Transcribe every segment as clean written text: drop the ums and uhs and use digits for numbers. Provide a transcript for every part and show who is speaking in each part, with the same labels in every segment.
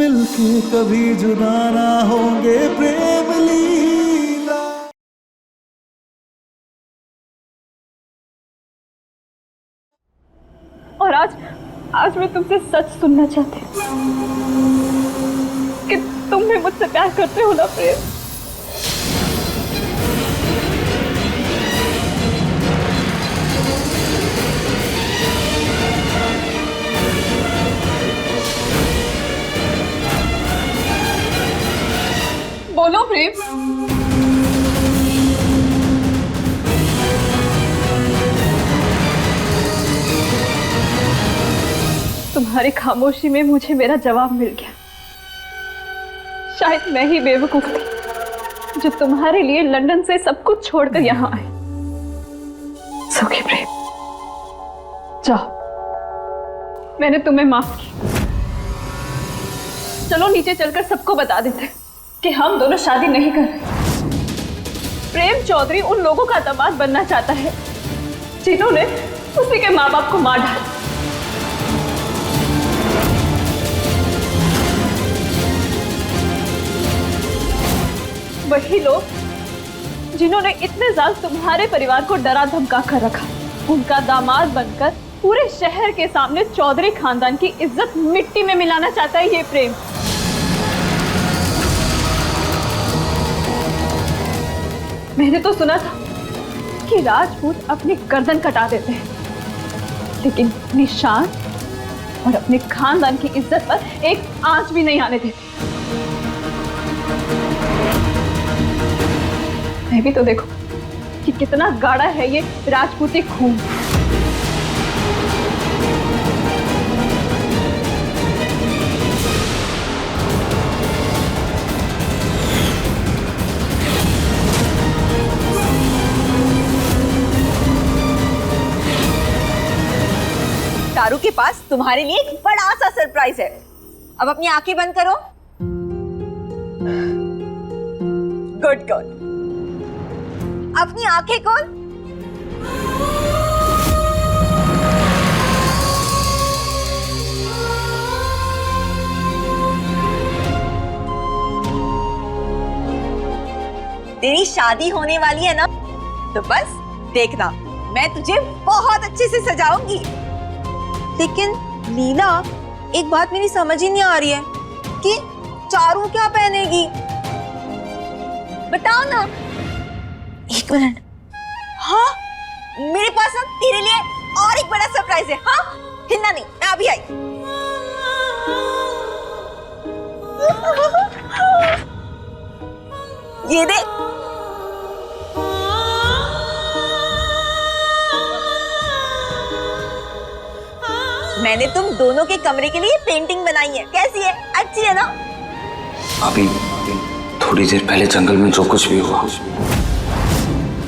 Speaker 1: मिलके कभी जुदा ना होंगे प्रेम लीला।
Speaker 2: और आज मैं तुमसे सच सुनना चाहती हूँ कि तुम भी मुझसे प्यार करते हो ना प्रेम। बोलो प्रेम। तुम्हारी खामोशी में मुझे मेरा जवाब मिल गया। शायद मैं ही बेवकूफ थी जो तुम्हारे लिए लंदन से सब कुछ छोड़कर यहाँ आई। सुखी प्रेम, जाओ, मैंने तुम्हें माफ किया। चलो नीचे चलकर सबको बता देते कि हम दोनों शादी नहीं कर रहे। प्रेम चौधरी उन लोगों का दामाद बनना चाहता है जिन्होंने उसी के माँ बाप को मार डाला। वही लोग जिन्होंने इतने साल तुम्हारे परिवार को डरा धमका कर रखा, उनका दामाद बनकर पूरे शहर के सामने चौधरी खानदान की इज्जत मिट्टी में मिलाना चाहता है ये प्रेम। मैंने तो सुना था कि राजपूत अपनी गर्दन कटा देते हैं, लेकिन अपनी शान और अपने खानदान की इज्जत पर एक आंच भी नहीं आने देते। मैं भी तो देखो कि कितना गाढ़ा है ये राजपूती खून।
Speaker 3: चारू के पास तुम्हारे लिए एक बड़ा सा सरप्राइज है। अब अपनी आंखें बंद करो। गुड गर्ल, अपनी आंखें खोल। तेरी शादी होने वाली है ना, तो बस देखना, मैं तुझे बहुत अच्छे से सजाऊंगी। लेकिन लीला, एक बात मेरी समझ ही नहीं आ रही है कि चारू क्या पहनेगी। बताओ ना। एक मिनट। हाँ, मेरे पास ना तेरे लिए और एक बड़ा सरप्राइज है। हाँ, हिलना नहीं, मैं अभी आई। ये देख, मैंने तुम दोनों के कमरे के लिए पेंटिंग बनाई है। कैसी है? अच्छी है ना?
Speaker 4: अभी थोड़ी देर पहले जंगल में जो कुछ भी हुआ,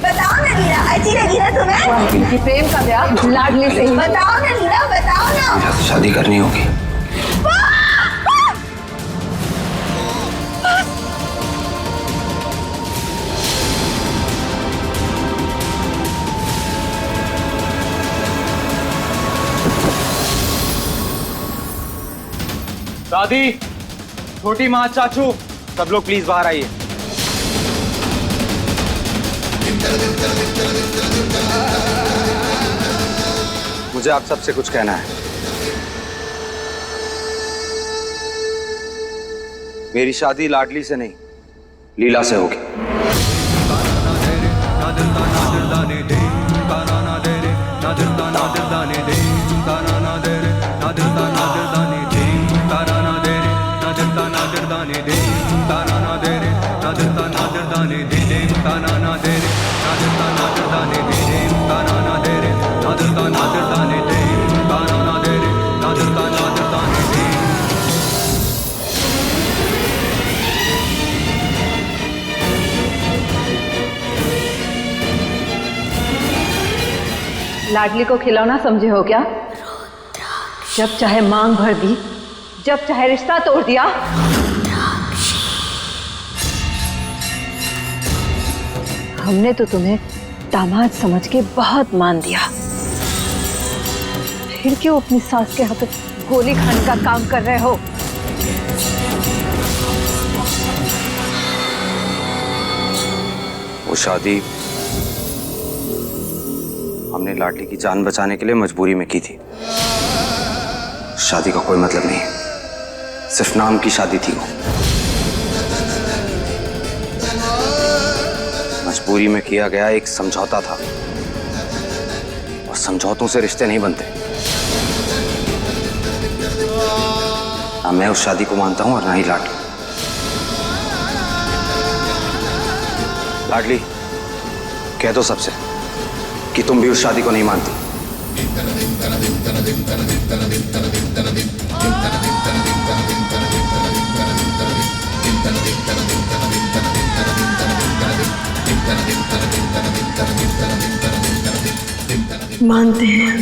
Speaker 3: बताओ ना लीला, अच्छी लगी ना तुम्हें?
Speaker 2: प्रेम का ब्याह लाडली से ही।
Speaker 3: बताओ ना लीला, बताओ ना।
Speaker 4: मेरा तो शादी करनी होगी।
Speaker 5: दादी, छोटी माँ, चाचू, सब लोग प्लीज बाहर आइए। मुझे आप सबसे कुछ कहना है। मेरी शादी लाडली से नहीं, लीला से होगी।
Speaker 2: लाडली को खिलौना समझे हो क्या? जब चाहे मांग भर दी, जब चाहे रिश्ता तोड़ दिया। हमने तो तुम्हें दामाद समझ के बहुत मान दिया, फिर क्यों अपनी सास के हाथों गोली खाने का काम कर रहे हो?
Speaker 4: वो शादी हमने लाडली की जान बचाने के लिए मजबूरी में की थी। शादी का कोई मतलब नहीं, सिर्फ नाम की शादी थी वो। मजबूरी में किया गया एक समझौता था, और समझौतों से रिश्ते नहीं बनते। ना मैं उस शादी को मानता हूं और ना ही लाडली। लाडली, कह दो सबसे कि तुम भी उस शादी को नहीं मानती।
Speaker 6: मानते हैं।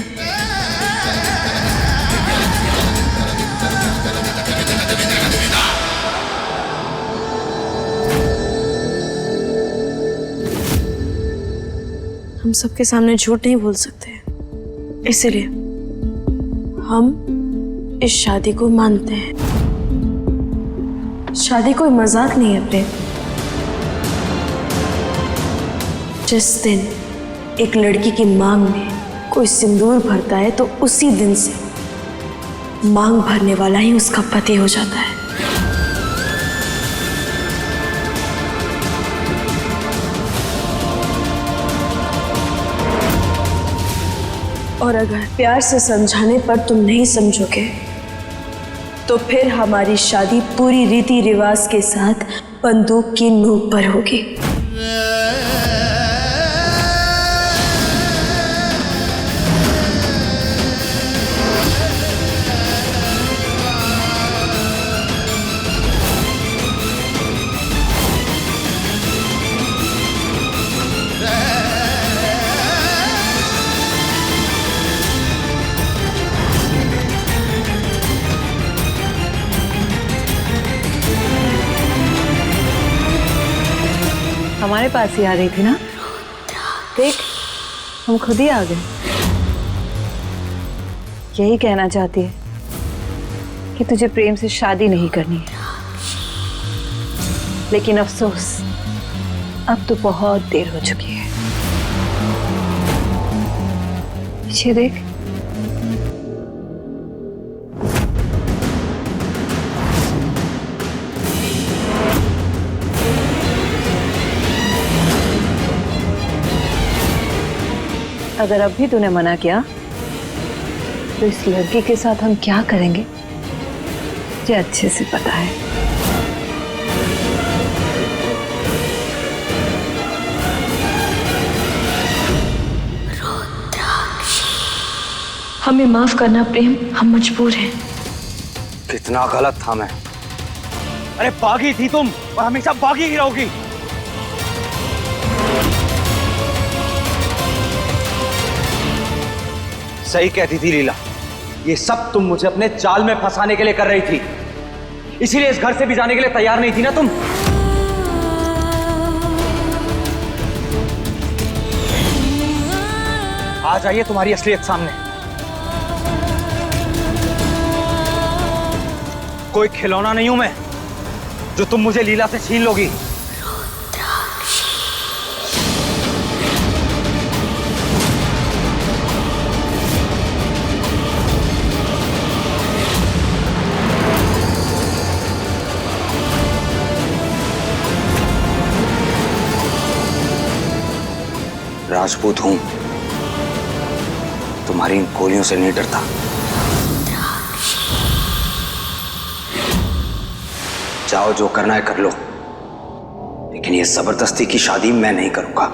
Speaker 6: हम सबके सामने झूठ नहीं बोल सकते, इसलिए हम इस शादी को मानते हैं। शादी कोई मजाक नहीं है प्रेम। जिस दिन एक लड़की की मांग में कोई सिंदूर भरता है तो उसी दिन से मांग भरने वाला ही उसका पति हो जाता है। और अगर प्यार से समझाने पर तुम नहीं समझोगे तो फिर हमारी शादी पूरी रीति रिवाज के साथ बंदूक की नोक पर होगी।
Speaker 2: हमारे पास ही आ रही थी ना, देख हम खुद ही आ गए। यही कहना चाहती है कि तुझे प्रेम से शादी नहीं करनी है, लेकिन अफसोस अब तो बहुत देर हो चुकी है। पीछे देख, अगर अब भी तूने मना किया तो इस लड़की के साथ हम क्या करेंगे मुझे अच्छे से पता है।
Speaker 6: हमें माफ करना प्रेम, हम मजबूर हैं।
Speaker 4: कितना गलत था मैं।
Speaker 5: अरे बागी थी तुम और हमेशा बागी ही रहोगी। सही कहती थी लीला, ये सब तुम मुझे अपने जाल में फंसाने के लिए कर रही थी, इसीलिए इस घर से भी जाने के लिए तैयार नहीं थी ना तुम। आ जाइए तुम्हारी असलियत सामने। कोई खिलौना नहीं हूं मैं जो तुम मुझे लीला से छीन लोगी।
Speaker 4: राजपूत हूं, तुम्हारी इन गोलियों से नहीं डरता। जाओ, जो करना है कर लो, लेकिन ये जबरदस्ती की शादी मैं नहीं करूंगा।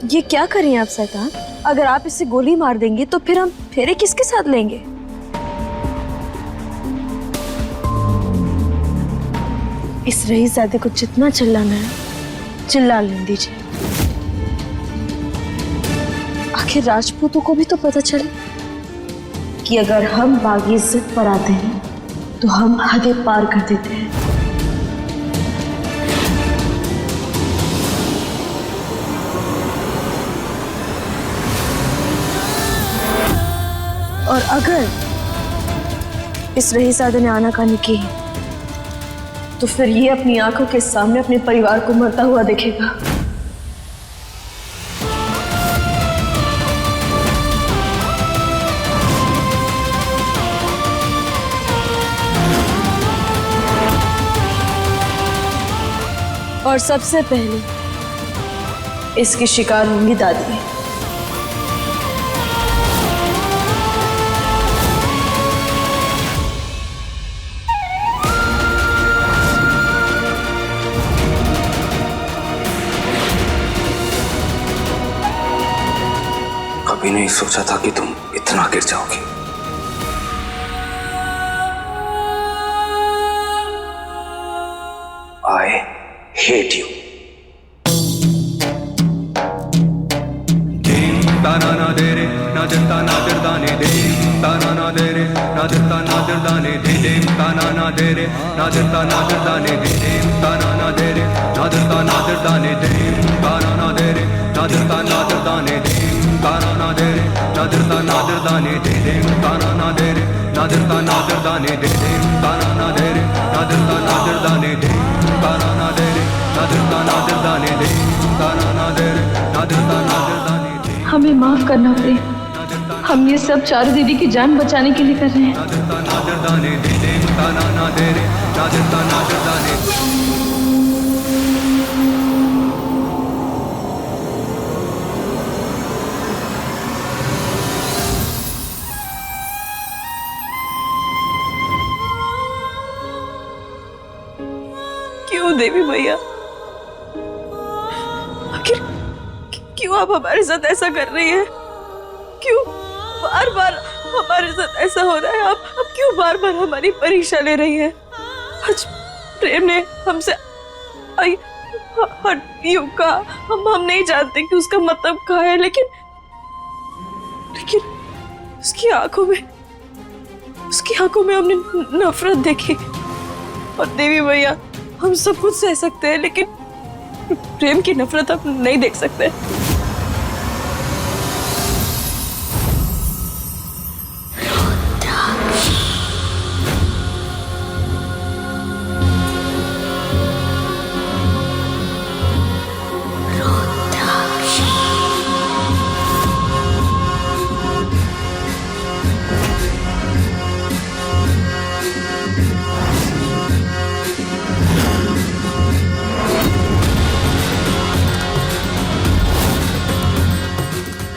Speaker 6: ये क्या करें आप शैतान? अगर आप इसे गोली मार देंगे तो फिर हम फेरे किसके साथ लेंगे? इस रईसजादे को जितना चिल्लाना है चिल्ला लेने दीजिए। आखिर राजपूतों को भी तो पता चले कि अगर हम बागी इज्जत पर आते हैं तो हम हदें पार कर देते हैं। और अगर इस रहीज़ादे ने आनाकानी की तो फिर ये अपनी आंखों के सामने अपने परिवार को मरता हुआ देखेगा। और सबसे पहले इसकी शिकार होंगी दादी।
Speaker 4: कभी नहीं सोचा था कि तुम इतना गिर जाओगी। I hate you.
Speaker 1: ताना दे रे नादरता नादर दाने दे ताना दे रे नादरता नादर दाने दे ताना दे रे नादरता नादर दाने दे ताना दे रे नादरता नादर दाने दे ताना दे रे नादरता नादर दाने दे ताना दे रे नादरता नादर दाने दे ताना दे रे नादरता नादर दाने दे ताना दे रे नादरता नादर दाने दे ताना दे रे नादरता नादर दाने दे ताना दे रे नादरता नादर दाने दे।
Speaker 2: हमें माफ करना प्रेम, हम ये सब चारू दीदी की जान बचाने के लिए कर रहे हैं।
Speaker 6: क्यों देवी भैया, आखिर क्यों आप हमारे साथ ऐसा कर रही है? क्यों बार बार हमारे साथ ऐसा हो रहा है? आप क्यों बार बार हमारी परीक्षा ले रही है? आज प्रेम ने हमसे का हम नहीं जानते कि उसका मतलब क्या है, लेकिन उसकी आंखों में हमने नफरत देखी। और देवी भैया, हम सब कुछ सह सकते हैं, लेकिन प्रेम की नफरत आप नहीं देख सकते।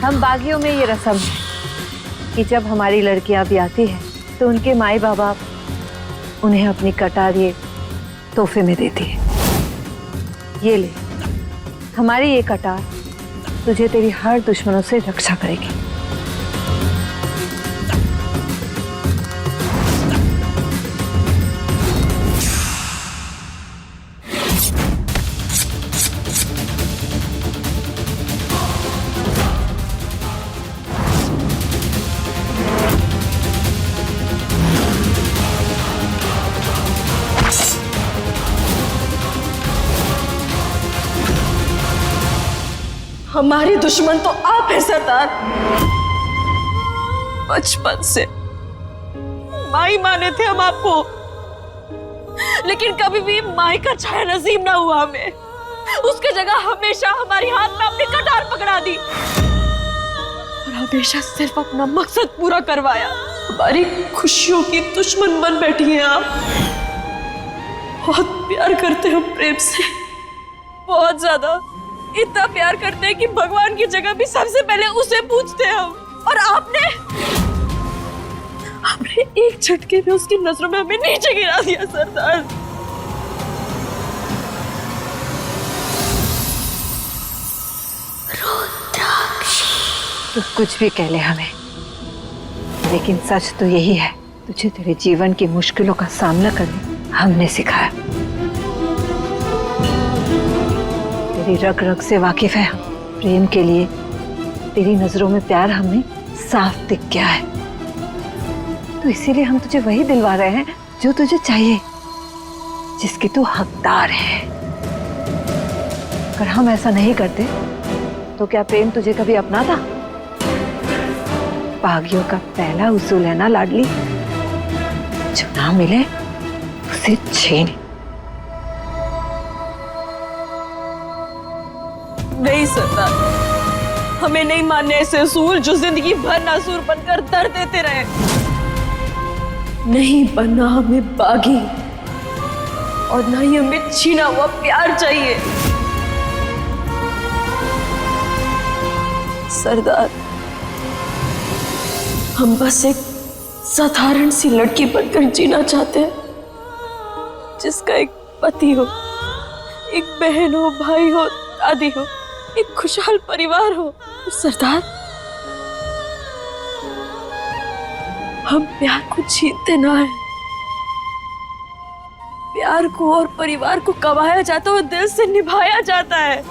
Speaker 7: हम बागियों में ये रस्म है कि जब हमारी लड़कियां ब्याहती हैं तो उनके माई बाबा उन्हें अपनी कटार ये तोहफे में देती है। ये ले, हमारी ये कटार तुझे तेरी हर दुश्मनों से रक्षा करेगी।
Speaker 6: हमारी दुश्मन तो आप हैं सरदार। बचपन से माई माने थे हम आपको, लेकिन कभी भी माई का छाया नसीब ना हुआ हमें। उसके जगह हमेशा हमारी हाथ में अपनी कटार पकड़ा दी और हमेशा सिर्फ अपना मकसद पूरा करवाया। हमारी खुशियों की दुश्मन बन बैठी हैं आप। बहुत प्यार करते हैं हम प्रेम से, बहुत ज्यादा। इतना प्यार करते हैं कि भगवान की जगह भी सबसे पहले उसे पूछते हैं हम। और आपने एक झटके में उसकी नजरों में हमें नीचे गिरा दिया सरदार।
Speaker 7: तू कुछ भी कह ले हमें, लेकिन सच तो यही है, तुझे तेरे जीवन की मुश्किलों का सामना करने हमने सिखाया। तेरी रग रग से वाकिफ है हम। प्रेम के लिए तेरी नजरों में प्यार हमें साफ दिख गया है, तो इसीलिए हम तुझे वही दिलवा रहे हैं जो तुझे चाहिए, जिसकी तू हकदार है। अगर हम ऐसा नहीं करते तो क्या प्रेम तुझे कभी अपना था? बागियों का पहला उसूल है ना लाडली, जो ना मिले उसे छीन।
Speaker 6: नहीं सरदार, हमें नहीं मानने ऐसे असूल जो जिंदगी भर नासूर बनकर दर्द देते रहे। नहीं बनना हमें बागी, और ना ही हमें छीना हुआ प्यार चाहिए। सरदार, हम बस एक साधारण सी लड़की बनकर जीना चाहते हैं, जिसका एक पति हो, एक बहन हो, भाई हो, दादी हो, एक खुशहाल परिवार हो। सरदार, हम प्यार को छीनते ना है, प्यार को और परिवार को कमाया जाता है और दिल से निभाया जाता है।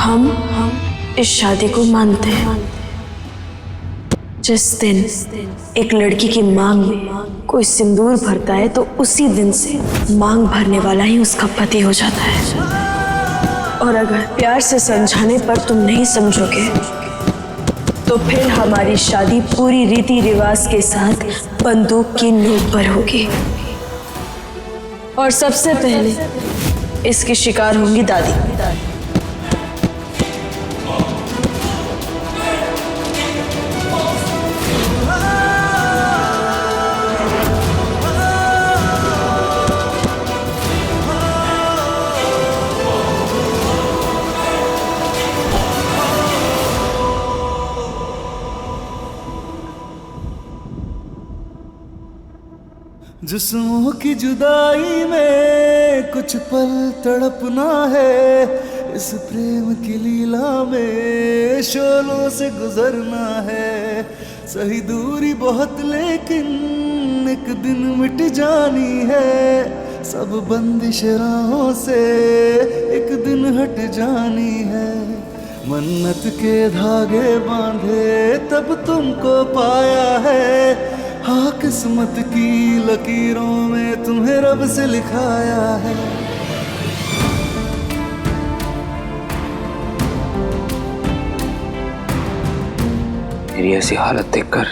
Speaker 6: हम इस शादी को मानते हैं। जिस दिन एक लड़की की मांग में कोई सिंदूर भरता है तो उसी दिन से मांग भरने वाला ही उसका पति हो जाता है। और अगर प्यार से समझाने पर तुम नहीं समझोगे तो फिर हमारी शादी पूरी रीति रिवाज के साथ बंदूक की नोक पर होगी। और सबसे पहले इसकी शिकार होंगी दादी।
Speaker 8: जिस्मों की जुदाई में कुछ पल तड़पना है, इस प्रेम की लीला में शोलों से गुजरना है। सही दूरी बहुत लेकिन एक दिन मिट जानी है, सब बंदिश राहों से एक दिन हट जानी है। मन्नत के धागे बांधे तब तुमको पाया है, हाँ किस्मत की लकीरों में तुम्हें रब से लिखाया है।
Speaker 4: मेरी ऐसी हालत देखकर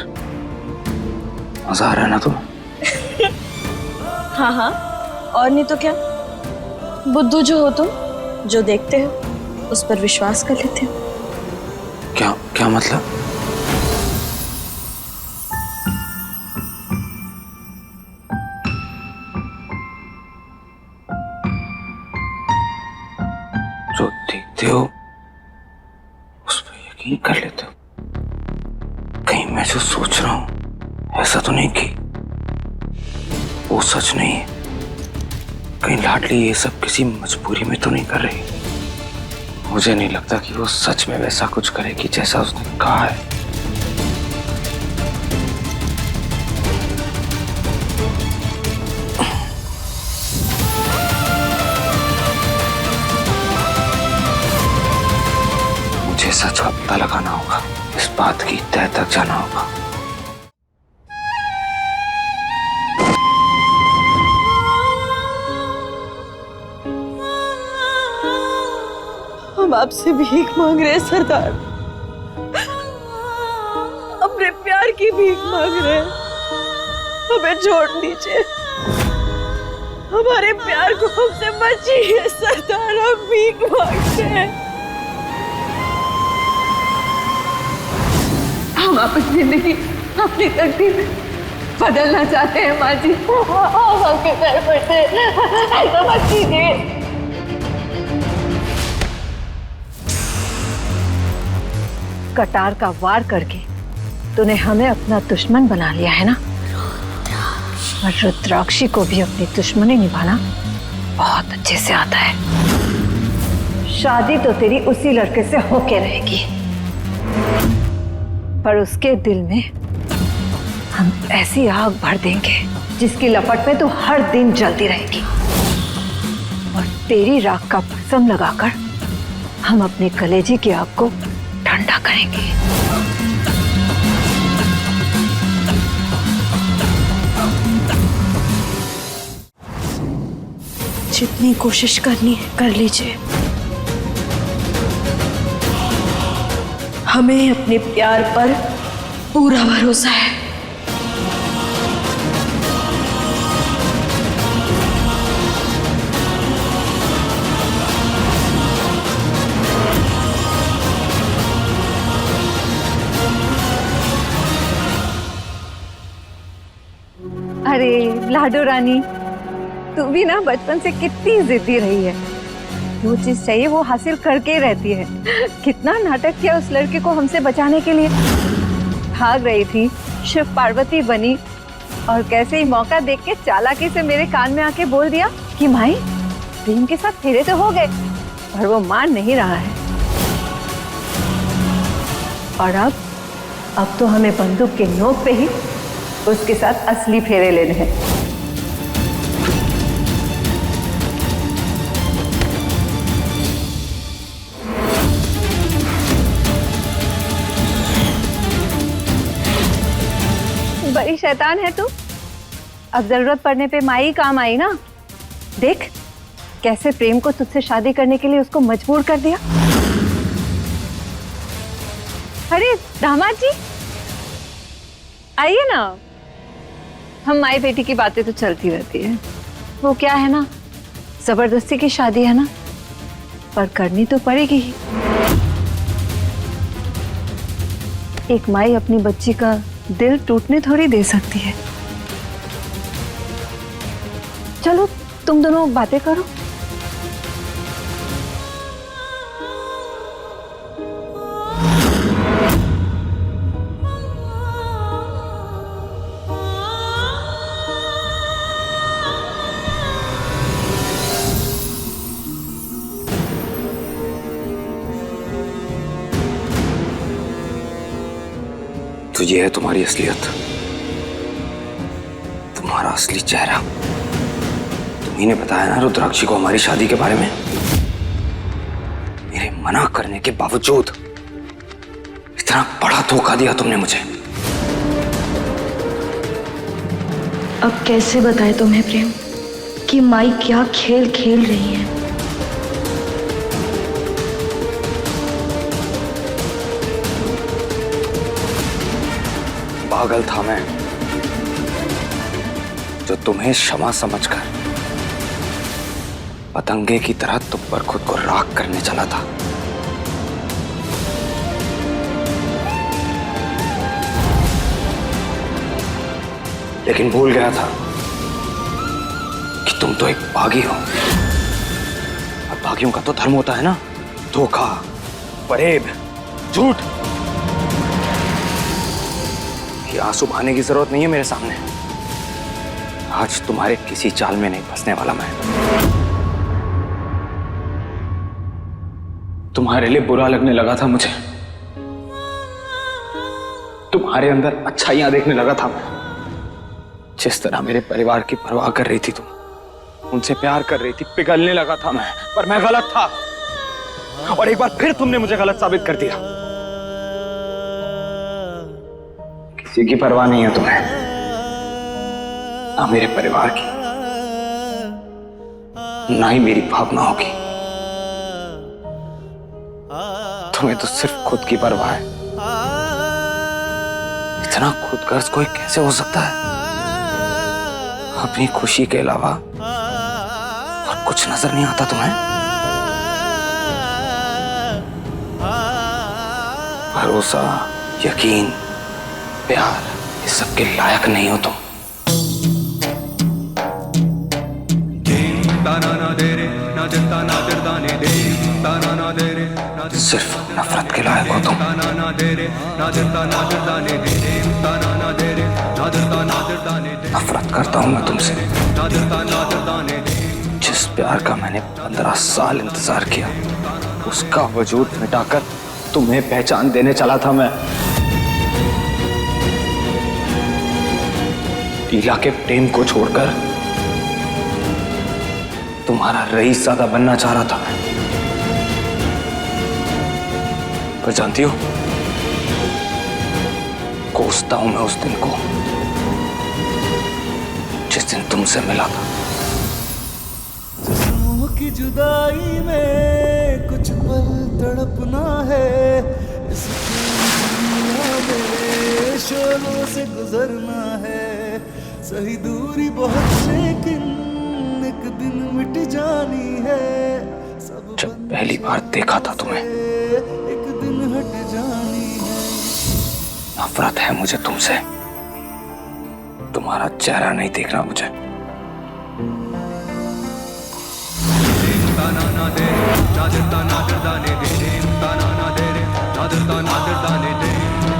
Speaker 4: मजा आ रहा है ना तुम्हें?
Speaker 6: हाँ हाँ, और नहीं तो क्या। बुद्धू जो हो तुम, जो देखते हो उस पर विश्वास कर लेते हो।
Speaker 4: क्या क्या मतलब? जो देखते हो उस पर यकीन कर लेते हो? कहीं मैं जो सोच रहा हूं ऐसा तो नहीं कि वो सच नहीं है? कहीं लाडली ये सब किसी मजबूरी में तो नहीं कर रही? मुझे नहीं लगता कि वो सच में वैसा कुछ करेगी जैसा उसने कहा है। मुझे सच का पता लगाना होगा, इस बात की तह तक जाना होगा।
Speaker 6: हम आपसे भीख मांग रहे हैं सरदार, अपने प्यार की भीख मांग रहे हैं। हमें छोड़ दीजिए, हमारे प्यार को हमसे बचिए सरदार, हम भीख मांगते हैं।
Speaker 2: हम अपनी जिंदगी, अपनी तकदीर बदलना चाहते हैं माँ जी। हम आपके पैर पड़ते हैं, ऐसा मत कीजिए।
Speaker 7: कटार का वार करके तूने हमें अपना दुश्मन बना लिया है ना, और रुद्राक्षी को भी अपनी दुश्मनी निभाना बहुत अच्छे से आता है। शादी तो तेरी उसी लड़के से होके रहेगी, पर उसके दिल में हम ऐसी आग भर देंगे जिसकी लपट में तू हर दिन जलती रहेगी, और तेरी राख का भस्म लगाकर हम अपने कलेजे की आग को ठंडा करेंगे।
Speaker 6: जितनी कोशिश करनी है कर लीजिए। हमें अपने प्यार पर पूरा भरोसा है।
Speaker 7: अरे लाडो रानी, तू भी ना बचपन से कितनी जिद्दी रही है। जो चीज चाहिए वो हासिल करके ही रहती है। कितना नाटक किया उस लड़के को हमसे बचाने के लिए। भाग रही थी, शिव पार्वती बनी, और कैसे ही मौका देख के चालाकी से मेरे कान में आके बोल दिया कि माई प्रेम के साथ फेरे तो हो गए, पर वो मान नहीं रहा है। और अब तो हमें बंदूक के नोक पे ही उसके साथ असली फेरे लेने हैं। बड़ी शैतान है तू। अब जरूरत पड़ने पे माई काम आई ना। देख कैसे प्रेम को तुझसे शादी करने के लिए उसको मजबूर कर दिया। अरे दामाद जी आइए ना। हम माई बेटी की बातें तो चलती रहती है। वो क्या है ना, जबरदस्ती की शादी है ना, पर करनी तो पड़ेगी ही। एक माई अपनी बच्ची का दिल टूटने थोड़ी दे सकती है। चलो तुम दोनों बातें करो।
Speaker 4: तो ये है तुम्हारी असलियत, तुम्हारा असली चेहरा। तुम्ही ने बताया ना रुद्राक्षी को हमारी शादी के बारे में। मेरे मना करने के बावजूद इतना बड़ा धोखा दिया तुमने मुझे।
Speaker 6: अब कैसे बताए तुम्हें प्रेम कि माई क्या खेल खेल रही है।
Speaker 4: पागल था मैं जो तुम्हें क्षमा समझकर पतंगे की तरह तुम पर खुद को राख करने चला था। लेकिन भूल गया था कि तुम तो एक बागी हो, और बागियों का तो धर्म होता है ना धोखा, फरेब, झूठ। ये आंसू बहाने की जरूरत नहीं है मेरे सामने। आज तुम्हारे किसी चाल में नहीं फंसने वाला मैं। तुम्हारे लिए बुरा लगने लगा था मुझे, तुम्हारे अंदर अच्छाइयां देखने लगा था मैं। जिस तरह मेरे परिवार की परवाह कर रही थी तुम, उनसे प्यार कर रही थी, पिघलने लगा था मैं। पर मैं गलत था, और एक बार फिर तुमने मुझे गलत साबित कर दिया। किसी की परवाह नहीं है तुम्हें, ना मेरे परिवार की, ना ही मेरी भावनाओं की। तुम्हें तो सिर्फ खुद की परवाह है। इतना खुदगर्ज कोई कैसे हो सकता है? अपनी खुशी के अलावा और कुछ नजर नहीं आता तुम्हें? भरोसा, यकीन, प्यार, इस सब के लायक नहीं हो तुम। सिर्फ नफरत के लायक हो तुम। नफरत करता हूं मैं तुमसे। जिस प्यार का मैंने 15 साल इंतजार किया, उसका वजूद मिटाकर तुम्हें पहचान देने चला था मैं। लीला के प्रेम को छोड़कर तुम्हारा रईसज़ादा बनना चाह रहा था मैं। पर जानती हो, कोसता हूं मैं उस दिन को जिस दिन तुमसे मिला था।
Speaker 8: जिस्मों की जुदाई में कुछ पल तड़पना है, इस दुनिया में शोलों से गुजरना है। सही दूरी बहुत लेकिन एक दिन मिट जानी है। सब
Speaker 4: जब पहली बार देखा था तुम्हें,
Speaker 8: एक दिन हट जानी है।
Speaker 4: नफरत है मुझे तुमसे, तुम्हारा चेहरा नहीं देखना मुझे।
Speaker 1: ताना ना दे नादरता नादरदाने दे ताना ना दे रे नादरता नादरदाने दे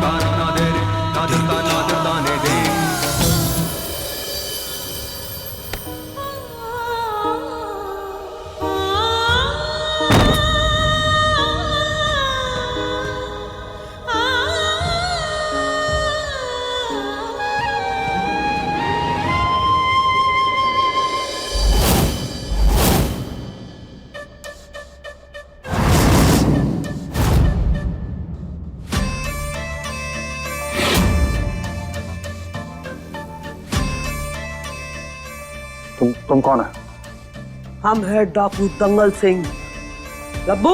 Speaker 1: ताना ना दे रे नादरता नादरदाने दे।
Speaker 9: तुम कौन है?
Speaker 10: हम है डाकू दंगल सिंह। गब्बू,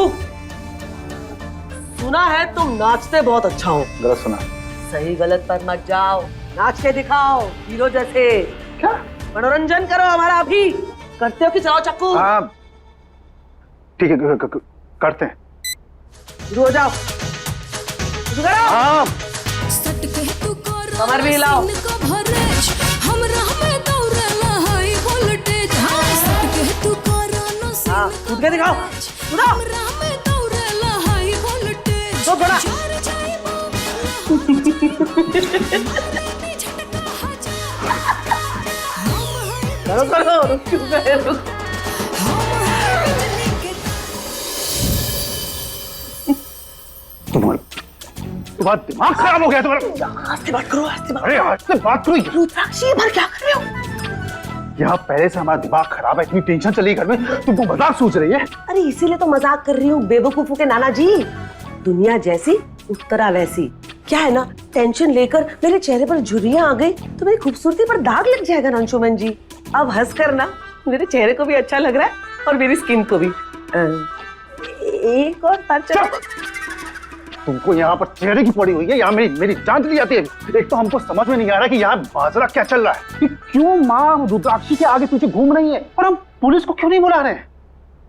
Speaker 10: सुना है तुम नाचते बहुत अच्छा हो।
Speaker 9: गलत सुना।
Speaker 10: सही गलत पर मत जाओ, नाच के दिखाओ हीरो जैसे।
Speaker 9: क्या
Speaker 10: मनोरंजन करो हमारा अभी। करते हो कि चलाओ चक्कू?
Speaker 9: हाँ ठीक है, करते हैं।
Speaker 10: शुरू हो जाओ। शुरू करो।
Speaker 9: हाँ
Speaker 10: कमर भी हिलाओ। हाँ कूद के दिखाओ। कूदो। तो थोड़ा। करो करो, रुक क्यों गए? रुक।
Speaker 9: तुम्हारा दिमाग खराब हो गया तुम्हारा।
Speaker 10: आज से बात करो, आज से बात।
Speaker 9: अरे आज से बात करो।
Speaker 10: रुद्राक्षी ये बार क्या कर रहे हो?
Speaker 9: यहाँ पहले से हमारा दिमाग खराब है, इतनी टेंशन चली घर में, तुमको मजाक सोच रही है।
Speaker 10: अरे इसीलिए तो मजाक कर रही हूँ बेवकूफों के नाना जी। दुनिया जैसी उत्तरा वैसी। क्या है ना, टेंशन लेकर मेरे चेहरे पर झुर्रियां आ गई तो मेरी खूबसूरती पर दाग लग जाएगा ना अंशुमन जी। अब हंस कर ना मेरे चेहरे को भी अच्छा लग रहा है और मेरी स्किन को भी। एक और बार चलो।
Speaker 9: तुमको यहाँ पर चेहरे की पड़ी हुई है, यहाँ मेरी जान चली जाती है। एक तो हमको समझ में नहीं आ रहा कि यहाँ बाजरा क्या चल रहा है कि क्यों माँ रुद्राक्षी के आगे पीछे घूम रही है और हम पुलिस को क्यों नहीं बुला रहे हैं।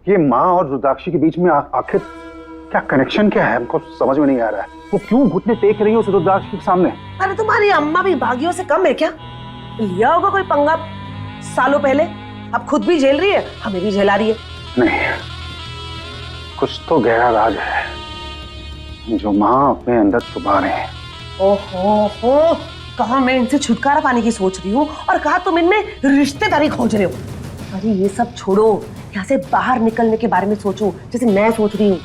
Speaker 9: ये माँ और रुद्राक्षी के बीच में आखिर क्या कनेक्शन क्या है, हमको समझ में नहीं आ रहा है। वो क्यों घुटने टेक रही है उस रुद्राक्षी के सामने।
Speaker 10: अरे तुम्हारी अम्मा भी बागियों से कम है क्या? लिया होगा कोई पंगा सालों पहले, अब खुद भी झेल रही है, हमें भी झेला रही है।
Speaker 9: नहीं, कुछ तो गहरा राज है जो माँ अपने अंदर छुपा रहे हैं।
Speaker 10: ओहो, कहा मैं इनसे छुटकारा पाने की सोच रही हूँ और कहा तुम इनमें रिश्तेदारी खोज रहे हो। अरे ये सब छोड़ो, यहाँ से बाहर निकलने के बारे में सोचो जैसे मैं सोच रही हूँ।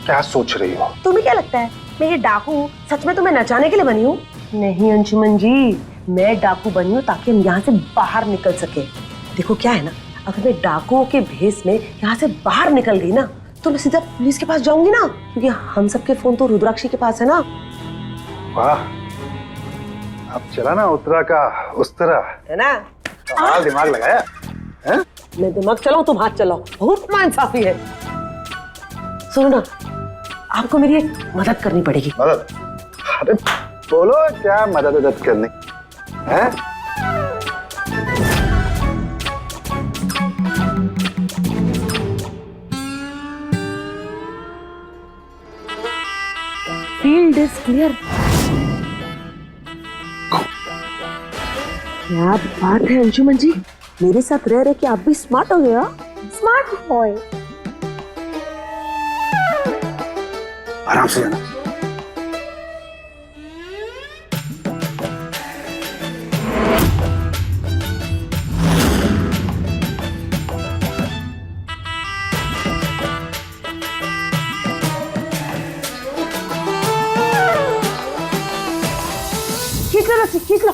Speaker 9: क्या सोच रही हो?
Speaker 10: तुम्हें क्या लगता है मैं ये डाकू सच में तुम्हें नचाने के लिए बनी हूँ? नहीं अंशुमन जी, मैं डाकू बनी हूँ ताकि हम यहाँ से बाहर निकल सके। देखो क्या है ना, अगर मैं डाकुओं के भेस में यहाँ से बाहर निकल गई ना तो मैं सीधा पुलिस के पास जाऊंगी ना, क्योंकि हम सबके फोन तो रुद्राक्षी के पास है ना।
Speaker 9: वाह, अब चला ना उत्तरा का उस तरह
Speaker 10: है ना।
Speaker 9: कमाल दिमाग लगाया है?
Speaker 10: मैं दिमाग चलाऊं तुम हाथ चलाओ, बहुत नाइंसाफी है। सुनो ना, आपको मेरी एक मदद करनी पड़ेगी।
Speaker 9: मदद? अरे बोलो क्या मदद करनी है?
Speaker 10: Field is clear. क्या बात है अंशुमन जी, मेरे साथ रह रहे कि आप भी स्मार्ट हो गया। Smart boy.
Speaker 9: आराम से जाना।
Speaker 10: खींच लो।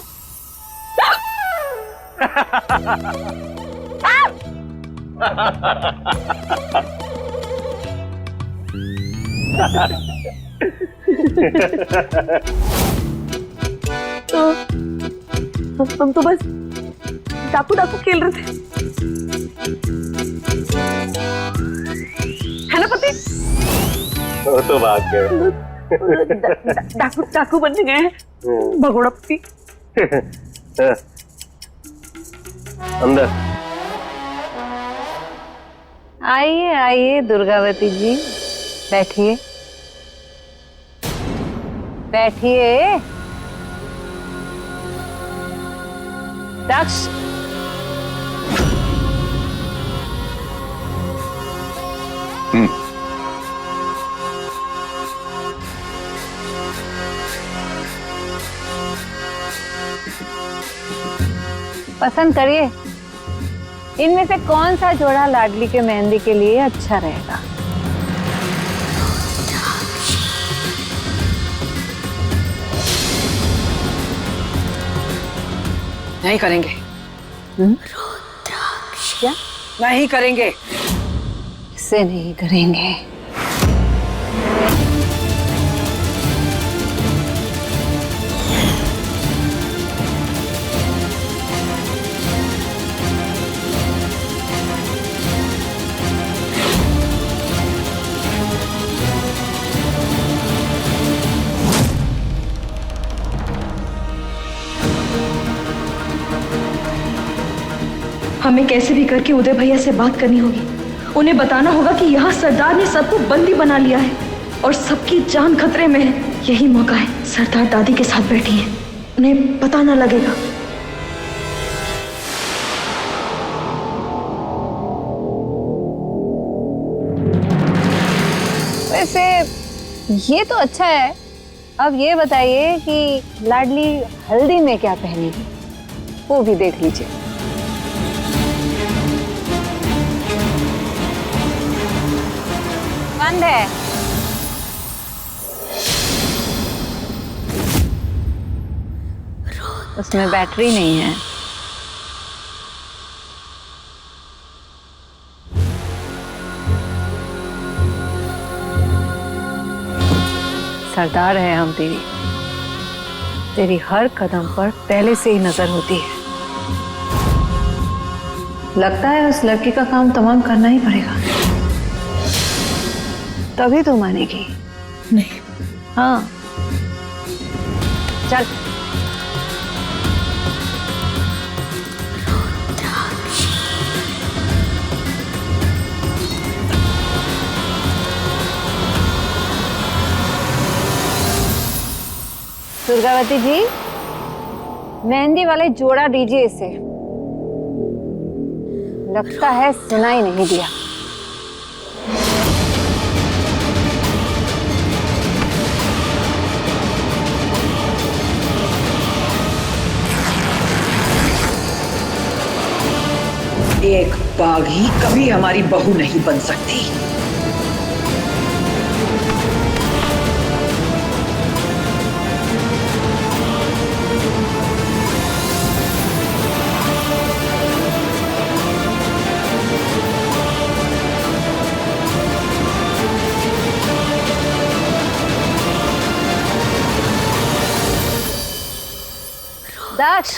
Speaker 10: हम तो बस डाकू डाकू खेल रहे थे, है ना पति?
Speaker 9: वो तो बात है।
Speaker 10: डाकू डाकू बन गए हैं भगोड़ा पति।
Speaker 9: अंदर
Speaker 7: आइए आइए दुर्गावती जी, बैठिए बैठिए। दक्ष, पसंद करिए, इनमें से कौन सा जोड़ा लाडली के मेहंदी के लिए अच्छा रहेगा।
Speaker 11: नहीं करेंगे।
Speaker 7: क्या
Speaker 11: नहीं करेंगे?
Speaker 7: इसे नहीं करेंगे?
Speaker 6: हमें कैसे भी करके उदय भैया से बात करनी होगी। उन्हें बताना होगा कि यहाँ सरदार ने सबको बंदी बना लिया है और सबकी जान खतरे में है। यही मौका है। सरदार दादी के साथ बैठी हैं, उन्हें पता ना लगेगा।
Speaker 7: वैसे ये तो अच्छा है। अब ये बताइए कि लाडली हल्दी में क्या पहनेगी, वो भी देख लीजिए। बंद है। उसमें बैटरी नहीं है। सरदार है हम तेरी, तेरी हर कदम पर पहले से ही नजर होती है। लगता है उस लड़की का काम तमाम करना ही पड़ेगा, तभी तो मानेगी।
Speaker 6: नहीं।
Speaker 7: हाँ चल। दुर्गावती जी, मेहंदी वाले जोड़ा दीजिए इसे। लगता है सुनाई नहीं दिया।
Speaker 11: एक बाघी कभी हमारी बहू नहीं बन सकती।
Speaker 7: दक्ष,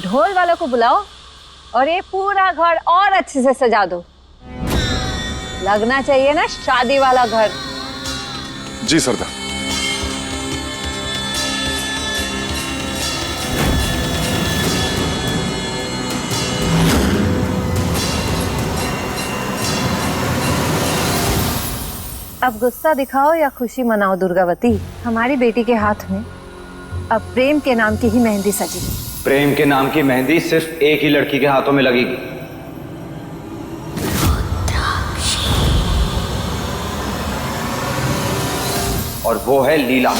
Speaker 7: ढोल वालों को बुलाओ और ये पूरा घर और अच्छे से सजा दो। लगना चाहिए ना शादी वाला घर।
Speaker 12: जी सरदार।
Speaker 7: अब गुस्सा दिखाओ या खुशी मनाओ दुर्गावती, हमारी बेटी के हाथ में अब प्रेम के नाम की ही मेहंदी सजेगी।
Speaker 5: प्रेम के नाम की मेहंदी सिर्फ एक ही लड़की के हाथों में लगेगी, और वो है लीला।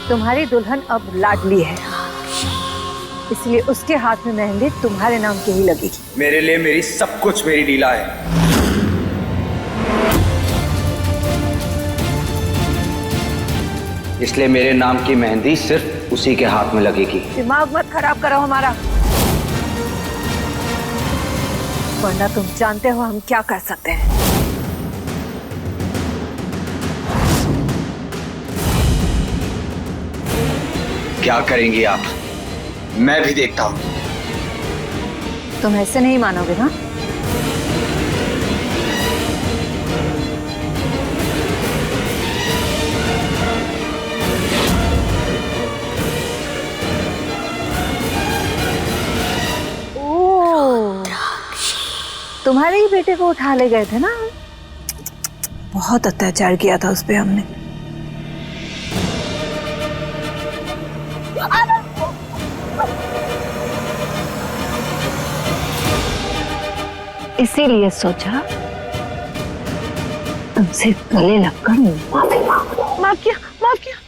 Speaker 7: तुम्हारी दुल्हन अब लाडली है। इसलिए उसके हाथ में मेहंदी तुम्हारे नाम की ही लगेगी।
Speaker 5: मेरे लिए मेरी सब कुछ मेरी लीला है। इसलिए मेरे नाम की मेहंदी सिर्फ उसी के हाथ में लगेगी।
Speaker 7: दिमाग मत खराब करो हमारा, वरना तुम जानते हो हम क्या कर सकते हैं।
Speaker 5: क्या करेंगी आप, मैं भी देखता हूं।
Speaker 7: तुम ऐसे नहीं मानोगे ना? तुम्हारे ही बेटे को उठा ले गए थे ना? बहुत अत्याचार किया था उस पे हमने। इसीलिए सोचा तुमसे गले लगकर माफी मांग लो।
Speaker 10: माफ किया, माफ किया।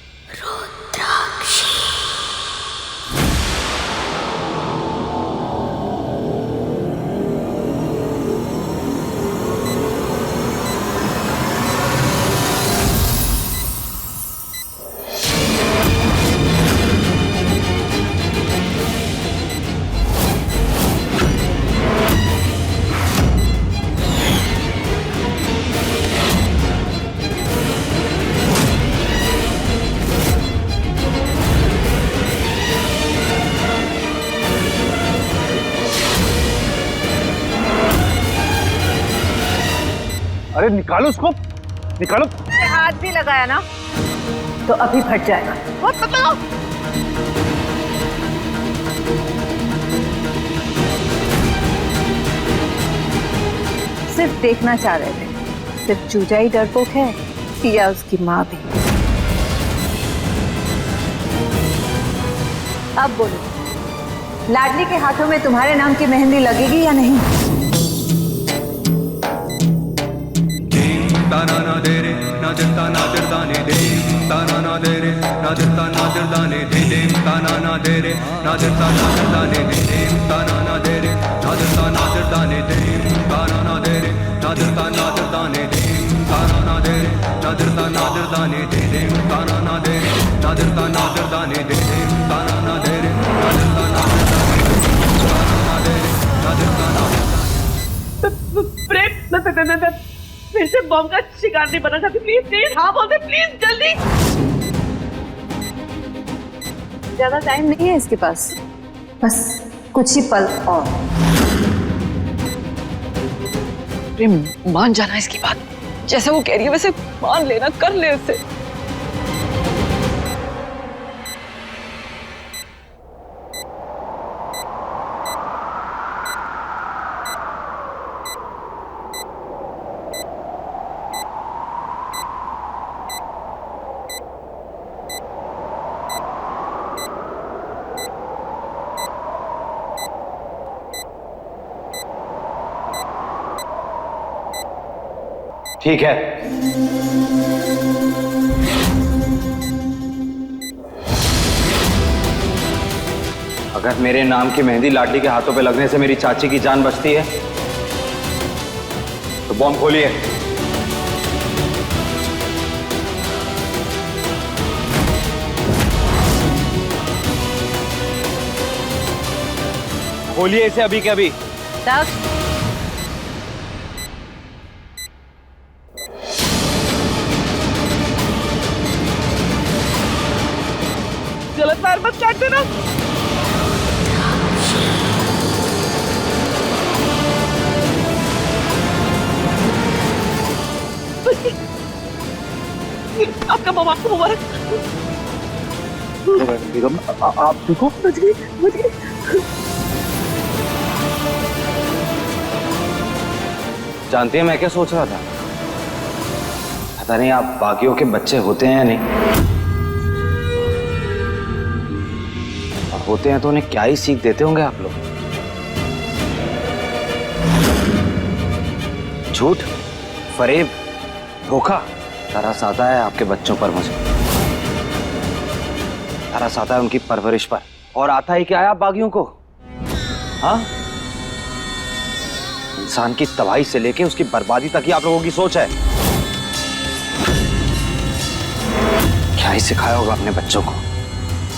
Speaker 9: अरे निकालो उसको, निकालो।
Speaker 7: हाथ भी लगाया ना तो अभी फट जाएगा। सिर्फ देखना चाह रहे थे, सिर्फ चूजा ही डरपोक है या उसकी माँ भी? अब बोलो, लाडली के हाथों में तुम्हारे नाम की मेहंदी लगेगी या नहीं?
Speaker 1: ताना ना दे रे नादर दाने दे, ताना ना दे रे नादर दाने दे, ताना ना दे रे नादर दाने दे, ताना ना दे रे नादर दाने दे, ताना ना दे रे नादर दाने दे, ताना ना दे रे नादर दाने दे, ताना ना दे रे नादर दाने दे, ताना ना दे रे
Speaker 10: प्रेम फिर से बॉम्ब का शिकार नहीं बनना चाहती। प्लीज प्लीज हाँ बोलते, प्लीज जल्दी।
Speaker 7: ज्यादा टाइम नहीं है इसके पास, बस कुछ ही पल और।
Speaker 2: प्रेम मान जाना इसकी बात, जैसे वो कह रही है वैसे मान लेना, कर ले उसे।
Speaker 5: ठीक है, अगर मेरे नाम की मेहंदी लाडली के हाथों पे लगने से मेरी चाची की जान बचती है तो बॉम्ब खोलिए। खोलिए इसे अभी के अभी।
Speaker 10: गलत बार मत काट देना। आपका मामा आपको मुबारक।
Speaker 9: बेगम आप ठीक हो?
Speaker 10: बच गई, बच गई।
Speaker 5: जानती है मैं क्या सोच रहा था? पता नहीं आप बाकियों के बच्चे होते हैं या नहीं, और होते हैं तो उन्हें क्या ही सीख देते होंगे आप लोग। झूठ, फरेब, धोखा तरस आता है आपके बच्चों पर, मुझे तरस आता है उनकी परवरिश पर, और आता ही क्या है आप बागियों को? हाँ, इंसान की तबाही से लेके उसकी बर्बादी तक ही आप लोगों की सोच है। क्या ही सिखाया होगा अपने बच्चों को?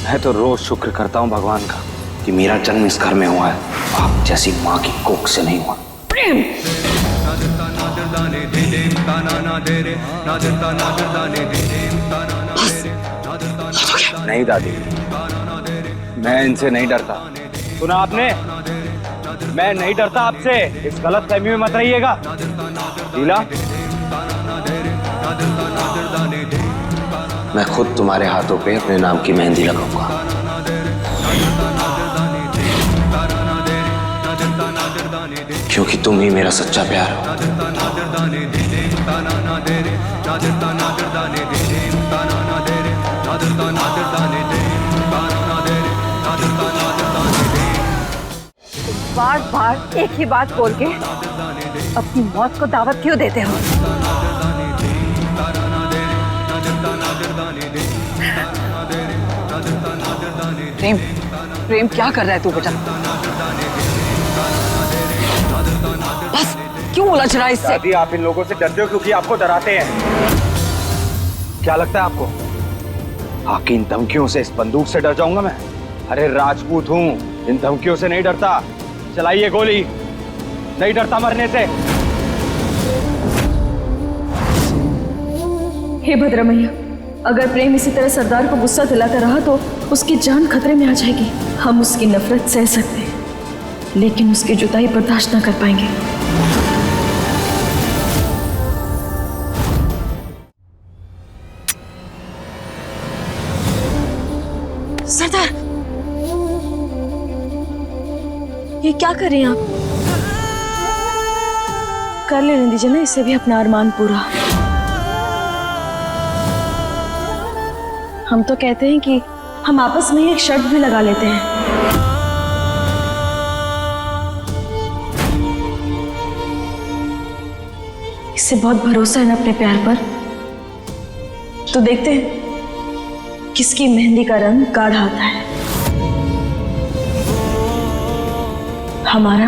Speaker 5: मैं तो रोज शुक्र करता हूँ भगवान का कि मेरा जन्म इस घर में हुआ है, आप जैसी माँ की कोख से नहीं हुआ। प्रेम नहीं दादी, मैं इनसे नहीं डरता। सुना आपने? मैं नहीं डरता आपसे। इस गलत फहमी में मत रहिएगा। लीला,
Speaker 4: मैं खुद तुम्हारे हाथों पे अपने नाम की मेहंदी लगाऊंगा। क्योंकि तुम ही मेरा सच्चा प्यार हो।
Speaker 7: बार बार एक ही बात बोल के अपनी मौत को दावत क्यों देते हो? प्रेम, प्रेम क्या कर रहा है तू बेटा? बस क्यों उलझ रहा है इससे?
Speaker 5: दादी, आप इन लोगों से डरते हो क्योंकि आपको डराते हैं। क्या लगता है आपको? आपकी इन धमकियों से, इस बंदूक से डर जाऊंगा मैं? अरे राजपूत हूं, इन धमकियों से नहीं डरता। चलाइए गोली, नहीं डरता मरने से।
Speaker 6: हे भद्रमैया, अगर प्रेम इसी तरह सरदार को गुस्सा दिलाता रहा तो उसकी जान खतरे में आ जाएगी। हम उसकी नफरत सह सकते हैं, लेकिन उसकी जुदाई बर्दाश्त न कर पाएंगे। सरदार, ये क्या कर रहे हैं आप? कर लेने दीजिए ना इससे भी अपना अरमान पूरा। हम तो कहते हैं कि हम आपस में ही एक शर्त भी लगा लेते हैं। इससे बहुत भरोसा है ना अपने प्यार पर। तो देखते हैं किसकी मेहंदी का रंग गाढ़ा आता है, हमारा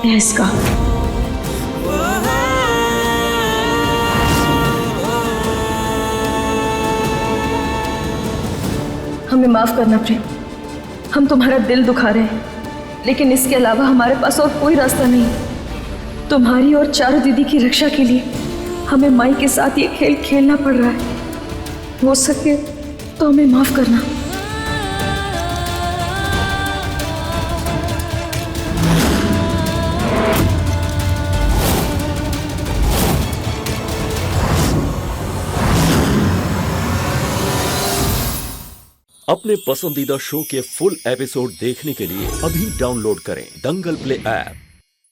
Speaker 6: या इसका। हमें माफ करना प्रेम, हम तुम्हारा दिल दुखा रहे हैं, लेकिन इसके अलावा हमारे पास और कोई रास्ता नहीं। तुम्हारी और चारू दीदी की रक्षा के लिए हमें माई के साथ ये खेल खेलना पड़ रहा है। हो सके तो हमें माफ करना।
Speaker 13: अपने पसंदीदा शो के फुल एपिसोड देखने के लिए अभी डाउनलोड करें दंगल प्ले ऐप।